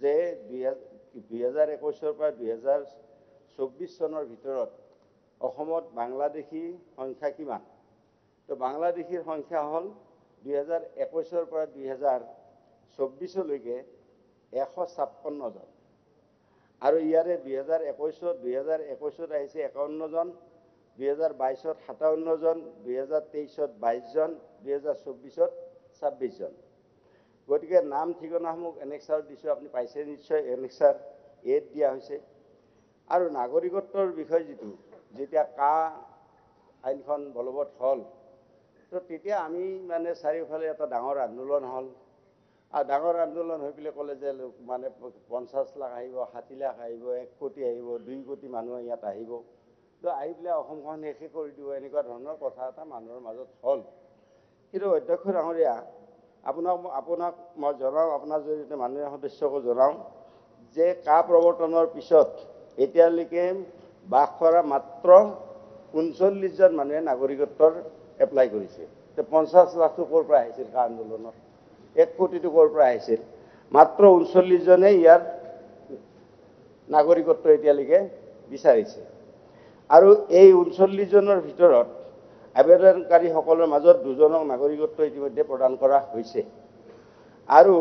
যে 2021 পৰা 2024 চনৰ ভিতৰত অসমত বাংলাদেশী সংখ্যা কিমান? তো বাংলাদেশীৰ সংখ্যা হ'ল 2021 পৰা 2024 লৈকে 156 জন। আৰু ইয়াৰে 2021 আহিছে 51 জন, 2022 57 জন, 2023 22 জন, 2024 26 জন। গতিকে নাম ঠিকনাসমূহ এনেক্সাৰ দিছোঁ, আপুনি পাইছে নিশ্চয়। এনেক্সাৰ এত দিয়া হৈছে। আৰু নাগৰিকত্বৰ বিষয় যেতিয়া কা আইনখন বলবৎ হ'ল, তো তেতিয়া আমি মানে চাৰিওফালে এটা ডাঙৰ আন্দোলন হ'ল। আৰু ডাঙৰ আন্দোলন হৈ পেলাই ক'লে যে মানে 50 লাখ আহিব, 60 লাখ আহিব, 1 কোটি আহিব, 2 কোটি মানুহ ইয়াত আহিব, তো আহি পেলাই অসমখন শেষে কৰি দিব, এনেকুৱা ধৰণৰ কথা এটা মানুহৰ মাজত হ'ল। কিন্তু অধ্যক্ষ ডাঙৰীয়া, আপোনাক মই জনাওঁ, আপোনাৰ জৰিয়তে মাননীয় সদস্যকো জনাওঁ যে কা প্ৰৱৰ্তনৰ পিছত এতিয়ালৈকে বাস কৰা মাত্ৰ 39 জন মানুহে নাগৰিকত্বৰ এপ্লাই কৰিছে। তো 50 লাখটো ক'ৰ পৰা আহিছিল কা আন্দোলনত? 1 কোটিটো ক'ৰ পৰা আহিছিল? মাত্ৰ 39 জনে ইয়াৰ নাগৰিকত্ব এতিয়ালৈকে বিচাৰিছে। আৰু এই 39 জনৰ ভিতৰত আবেদনকাৰীসকলৰ মাজত 2 জনক নাগৰিকত্ব ইতিমধ্যে প্ৰদান কৰা হৈছে। আৰু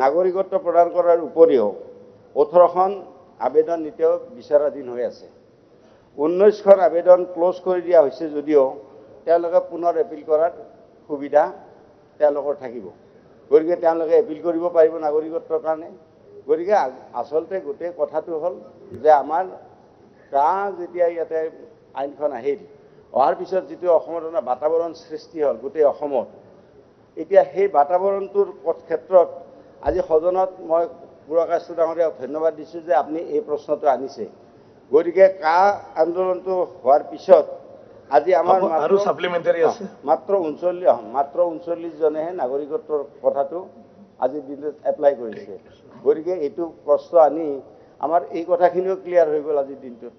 নাগৰিকত্ব প্ৰদান কৰাৰ উপৰিও 18খন আবেদন এতিয়াও বিচাৰাধীন হৈ আছে। 19খন আবেদন ক্লোজ কৰি দিয়া হৈছে যদিও তেওঁলোকে পুনৰ এপিল কৰাৰ সুবিধা তেওঁলোকৰ থাকিব। গতিকে তেওঁলোকে এপিল কৰিব পাৰিব নাগৰিকত্বৰ কাৰণে। গতিকে আচলতে গোটেই কথাটো হ'ল যে আমাৰ কা যেতিয়া ইয়াতে আইনখন আহিল, অহাৰ পিছত যিটো অসমত এটা বাতাবৰণ সৃষ্টি হ'ল গোটেই অসমত, এতিয়া সেই বাতাবৰণটোৰ ক্ষেত্ৰত আজি সদনত মই পুৰকাশ ডাঙৰীয়াক ধন্যবাদ দিছোঁ যে আপুনি এই প্ৰশ্নটো আনিছে। গতিকে কা আন্দোলনটো হোৱাৰ পিছত আজি আমাৰ মাত্ৰ 39 জনেহে নাগৰিকত্বৰ কথাটো আজিৰ দিনটোত এপ্লাই কৰিছে। গতিকে এইটো প্ৰশ্ন আনি আমাৰ এই কথাখিনিও ক্লিয়াৰ হৈ গ'ল আজিৰ দিনটোত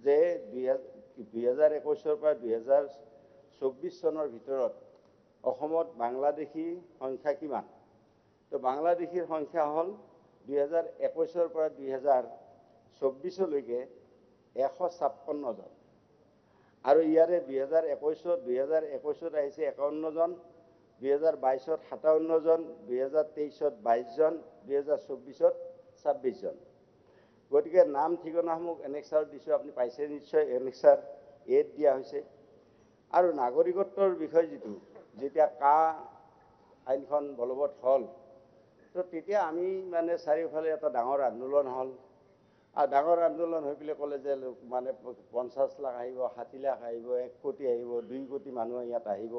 যে 2021 পৰা 2024 চনৰ ভিতৰত অসমত বাংলাদেশী সংখ্যা কিমান? তো বাংলাদেশীৰ সংখ্যা হ'ল 2021 পৰা 2024 লৈকে 156 জন। আৰু ইয়াৰে 2021 আহিছে 51 জন, 2022 57 জন, 2023 22 জন, 2024 26 জন। গতিকে নাম ঠিকনাসমূহ এনেক্সাৰ দিছোঁ, আপুনি পাইছে নিশ্চয়। এনেক্সাৰ এত দিয়া হৈছে। আৰু নাগৰিকত্বৰ বিষয় যেতিয়া কা আইনখন বলবৎ হ'ল, তো তেতিয়া আমি মানে চাৰিওফালে এটা ডাঙৰ আন্দোলন হ'ল। আৰু ডাঙৰ আন্দোলন হৈ পেলাই ক'লে যে মানে 50 লাখ আহিব, 60 লাখ আহিব, 1 কোটি আহিব, 2 কোটি মানুহ ইয়াত আহিব,